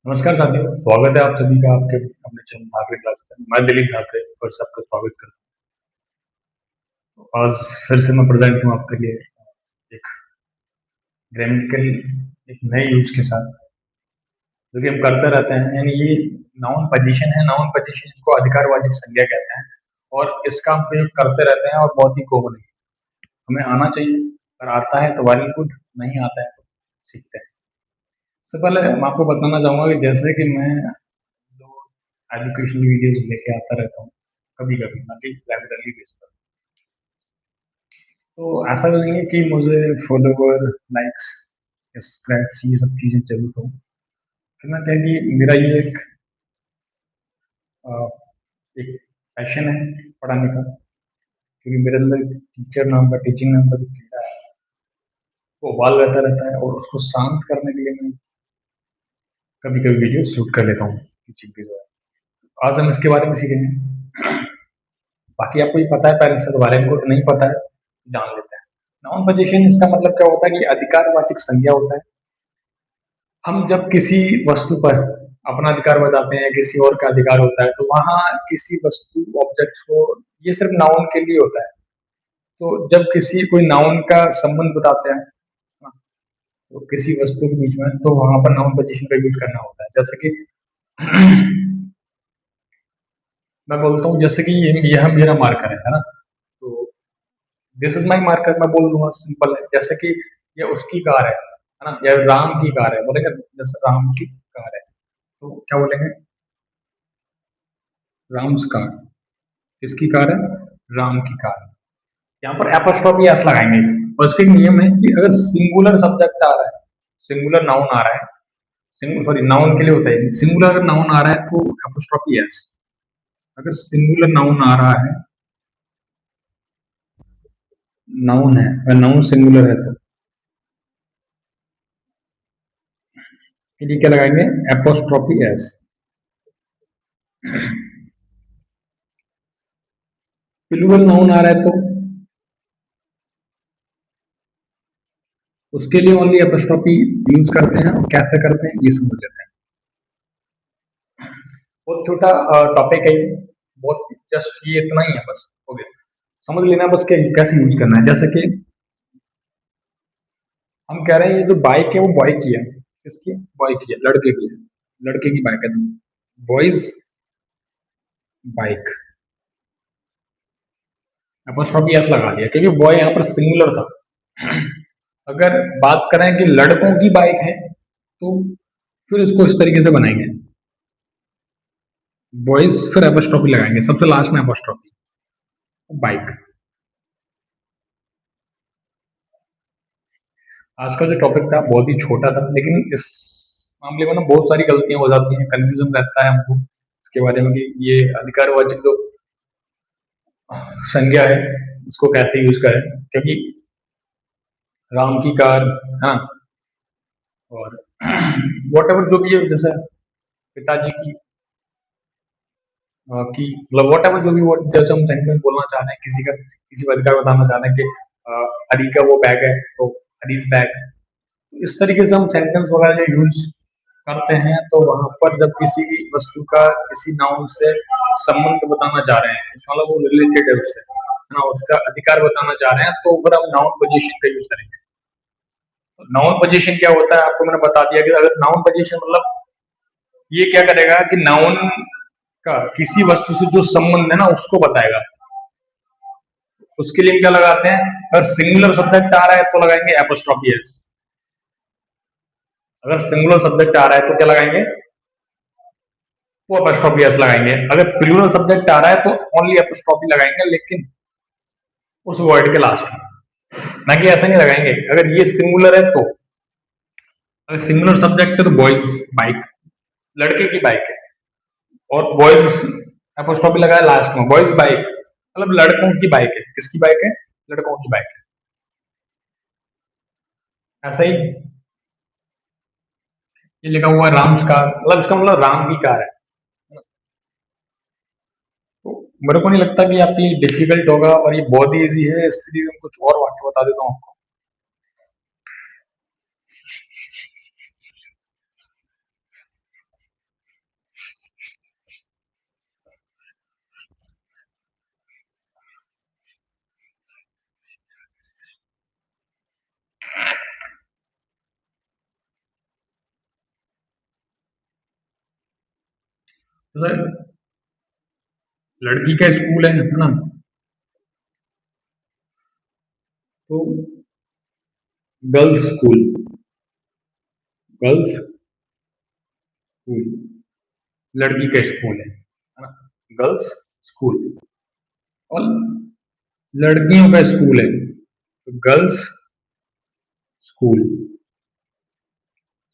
नमस्कार साथियों, स्वागत है आप सभी का आपके अपने चैनल धाकरे क्लास में। मैं दिलीप धाकरे और सबका स्वागत करता हूँ। आज फिर से मैं प्रेजेंट हूँ आपके लिए एक ग्रामेटिकल एक नए यूज के साथ, जो कि हम करते रहते हैं। यानी ये नाउन पोजीशन है। नाउन पोजीशन इसको अधिकारवाचक संज्ञा कहते हैं और इसका हम प्रयोग करते रहते हैं और बहुत ही कॉमन है। हमें आना चाहिए, अगर आता है तो वेरी गुड, नहीं आता है तो सीखते हैं। सबसे पहले मैं आपको बताना चाहूंगा कि जैसे कि मैं जो एजुकेशनल वीडियोस लेके आता रहता हूँ कभी कभी, ना कि रेगुलरली बेस पर। तो ऐसा भी नहीं है कि मुझे फॉलोवर, लाइक्स, सब्सक्राइब्स ये सब चीजें चाहिए। तो कहना क्या है कि मेरा ये अ, एक पैशन है पढ़ाने का, क्योंकि मेरे अंदर टीचर नाम का, टीचिंग नाम का जो कीड़ा है वो उबाल रहता है और उसको शांत करने के लिए मैं कभी कभी वीडियो शूट कर लेता हूँ टीचिंग के द्वारा। आज हम इसके बारे में सीखेंगे। बाकी आपको ये पता है, पेरेंट्स के बारे में को नहीं पता है, जान लेते हैं। नाउन पोजीशन इसका मतलब क्या होता है कि अधिकारवाचक संज्ञा होता है। हम जब किसी वस्तु पर अपना अधिकार बताते हैं, किसी और का अधिकार होता है, तो वहां किसी वस्तु ऑब्जेक्ट को, ये सिर्फ नाउन के लिए होता है। तो जब किसी कोई नाउन का संबंध बताते हैं तो किसी वस्तु के बीच में, तो वहां पर नाउन पोजीशन का यूज करना होता है। जैसे कि मैं बोलता हूँ, जैसे कि ये यह मेरा मार्कर है ना, तो दिस इज माई मार्कर मैं बोल दूंगा, सिंपल है। जैसे कि ये उसकी कार है ना, या राम की कार है बोलेंगे। जैसे राम की कार है तो क्या बोलेंगे? राम्स कार। किसकी कार है? राम की कार। यहाँ पर एपोस्ट्रोफी एस लगाएंगे। और इसका एक नियम है कि अगर सिंगुलर सब्जेक्ट आ रहा है, सिंगुलर नाउन आ रहा है, सिंगुलर सॉरी नाउन के लिए होता है, सिंगुलर अगर नाउन आ रहा है तो एपोस्ट्रोफी एस। अगर सिंगुलर नाउन आ रहा है, नाउन है, अगर नाउन सिंगुलर है तो फिर ये क्या लगाएंगे? Apostrophe S. प्लूरल नाउन आ रहा है तो उसके लिए ओनली एपोस्ट्रोफी यूज करते हैं। और कैसे करते हैं ये समझ लेते हैं। बहुत छोटा टॉपिक है ये, बहुत जस्ट ये इतना ही है, बस हो गया। समझ लेना बस के कैसे यूज करना है। जैसे कि हम कह रहे हैं ये जो बाइक है वो बॉय की है। किसकी? बॉय की है, लड़के की है। लड़के की बाइक है, बॉयज बाइक। एपोस्ट्रोफी एस लगा दिया क्योंकि बॉय यहाँ पर सिंगुलर था। अगर बात करें कि लड़कों की बाइक है तो फिर इसको इस तरीके से बनाएंगे, बॉयज फिर एपोस्ट्रोफी लगाएंगे, सबसे लास्ट में एपोस्ट्रोफी, बाइक। आज का जो टॉपिक था बहुत ही छोटा था, लेकिन इस मामले में ना बहुत सारी गलतियां हो जाती हैं, कंफ्यूजन रहता है हमको इसके बारे में कि ये अधिकारवाचक जो संज्ञा है उसको कैसे यूज करें। क्योंकि राम की कार है ना, और वॉट एवर जो भी है, जैसे पिताजी की की मतलब वॉट एवर जो भी वो, जैसे हम सेंटेंस बोलना चाह रहे हैं, किसी का किसी का अधिकार बताना चाह रहे हैं कि हरी का वो बैग है तो हरीज बैग। इस तरीके से हम सेंटेंस वगैरह यूज करते हैं। तो वहां पर जब किसी वस्तु का किसी नाउन से संबंध बताना चाह रहे हैं, इसका मतलब वो रिलेटेड है उससे, है ना, उसका अधिकार बताना चाह रहे हैं, तो फिर हम नाउन पोजीशन का यूज करेंगे। नाउन पोजीशन क्या होता है आपको मैंने बता दिया कि अगर नाउन पोजीशन मतलब ये क्या करेगा कि नाउन का किसी वस्तु से जो संबंध है ना उसको बताएगा। उसके लिए हम क्या लगाते हैं? अगर सिंगुलर सब्जेक्ट आ रहा है तो लगाएंगे एपोस्ट्रोफी एस। अगर सिंगुलर सब्जेक्ट आ रहा है तो क्या लगाएंगे? वो एपोस्ट्रोफी एस लगाएंगे। अगर प्लूरल सब्जेक्ट आ रहा है तो ओनली एपोस्ट्रोफी लगाएंगे, लेकिन उस वर्ड के लास्ट में, ना कि ऐसा नहीं लगाएंगे। अगर ये सिंगुलर है तो, अगर सिंगुलर सब्जेक्ट है तो बॉयज बाइक, लड़के की बाइक है, और बॉयज एपोस्ट्रोफी लगाया लास्ट में, बॉयज बाइक मतलब लड़कों की बाइक है। किसकी बाइक है? लड़कों की बाइक है। ऐसा ही ये लिखा हुआ है राम्स कार, मतलब इसका मतलब राम की कार है। तो मेरे को नहीं लगता कि आपके लिए डिफिकल्ट होगा, और ये बहुत ही इजी है। इसलिए मैं कुछ और वाक्य बता देता हूँ आपको। मतलब लड़की का स्कूल है ना? तो गर्ल्स स्कूल, गर्ल्स स्कूल, लड़की का स्कूल है ना? Girls school. और लड़कियों का स्कूल है तो गर्ल्स स्कूल।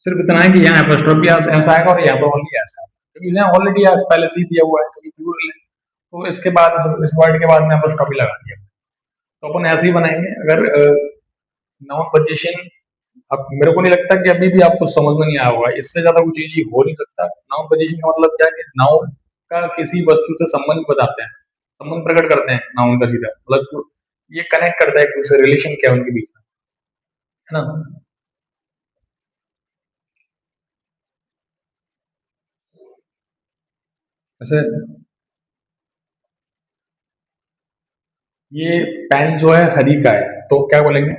सिर्फ इतना है कि यहाँ एपोस्ट्रोफी ऐसा आएगा और यहाँ पर ओनली ऐसा है, क्योंकि यहाँ ऑलरेडी पहले से ही दिया हुआ है, क्योंकि प्लूरल है। तो इसके बाद इस वर्ड के बाद में एपोस्ट्रोफी लगा दिया, तो अपन ऐसे ही बनाएंगे। अगर नाउन पोजीशन, अब मेरे को नहीं लगता कि अभी भी आपको समझ में नहीं आया होगा, इससे ज्यादा कुछ चीज हो नहीं सकता। नाउन पोजीशन का मतलब क्या है कि नाउन का किसी वस्तु से संबंध बताते हैं, संबंध प्रकट करते हैं नाउन का, सीधा मतलब ये कनेक्ट करता है एक दूसरे, रिलेशन क्या है उनके बीच में, है ना? जैसे ये पेन जो है हरी का है, तो क्या बोलेंगे?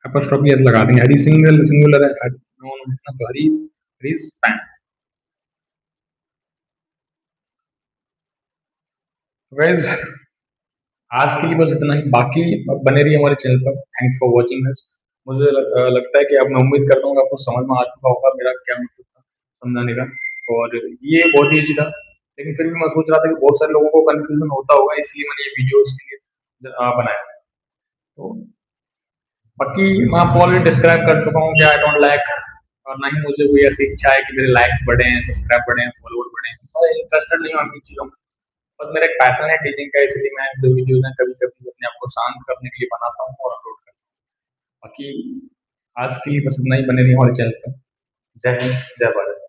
एपोस्ट्रोफी एस लगा देंगे। हरी सिंगल सिंगुलर है, हरी noun है ना, तो हरी, हरीज पेन। गाइस, आज के लिए बस इतना ही। बाकी बने रहिए हमारे चैनल पर। Thanks for watching this. मुझे लगता है कि अब मैं उम्मीद करता हूँ कि आपको समझ में आ चुका होगा मेरा क्या मतलब था समझाने का। और ये बहुत ही ईजी था, लेकिन फिर भी मैं सोच रहा था कि बहुत सारे लोगों को कंफ्यूजन होता होगा, इसलिए मैंने ये वीडियो इसके लिए बनाया। तो बाकी मैं आपको ऑलरेडी डिस्क्राइब कर चुका हूँ कि आई डोंट लाइक, और ना ही मुझे कोई ऐसी इच्छा है कि मेरे लाइक्स बढ़े हैं, सब्सक्राइब बढ़े हैं, फॉलोअर बढ़े हैं। मैं इंटरेस्टेड नहीं हूँ आपकी चीज़ों में। बस मेरा एक पैशन है टीचिंग का, इसलिए मैं जो वीडियोज हैं कभी कभी अपने आप को शांत करने के लिए बनाता हूँ और अपलोड करता हूँ। बाकी आज के लिए बस इतना ही। बने रहिए हमारे चैनल पर। जय हिंद, जय भारत।